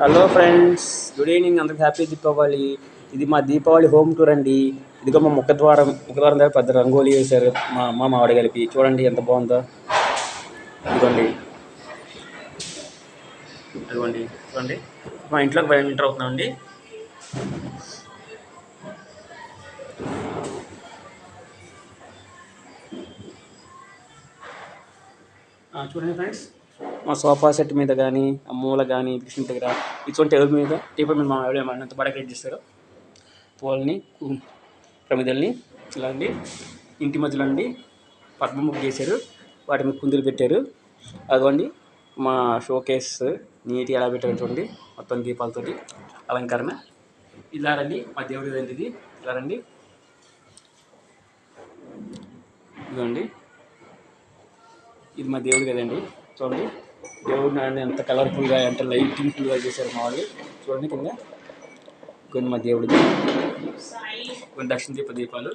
Hello friends, good evening. అందరికి happy Deepavali. ఇది మా దీపావళి హోమ్ టూర్ అండి. ఇదిగో మా ముఖద్వారం దగ్గర పెద్ద రంగోలీ వేశారు మా అమ్మ మా ఆవిడ కలిపి. చూడండి ఎంత బాగుందో. ఇదిగోండి ఇదిగోండి చూడండి. మా ఇంట్లోకి బయట ఎంటర్ అవుతున్నామండి. చూడండి ఫ్రెండ్స్, మా సోఫా సెట్ మీద కానీ ఆ మూల కానీ కృష్ణ దగ్గర ఇటువంటి టేబుల్ మీద మా ఆవిడ ఎంత బాగా డెకరేట్ చేస్తారో. పూలని ప్రమిదల్ని ఇలా అండి ఇంటి మధ్యలో అండి పద్మ ముగ్గు చేశారు. వాటి మీద కుందులు పెట్టారు. అదిగోండి మా షోకేస్ నీట్గా ఎలా పెట్టారు చూడండి. మొత్తం దీపాలతోటి అలంకరణ. ఇలా రండి మా దేవుడి గది ఇది. ఇలా రండి. ఇదిగోండి ఇది మా దేవుడి కదండి. చూడండి దేవుడి నాన్న ఎంత కలర్ఫుల్గా ఎంత లైటింగ్ఫుల్గా చేశారు మా వాళ్ళు. చూడండి కింద కొన్ని మా దేవుడిది కొన్ని దక్షిణ దీపాలు.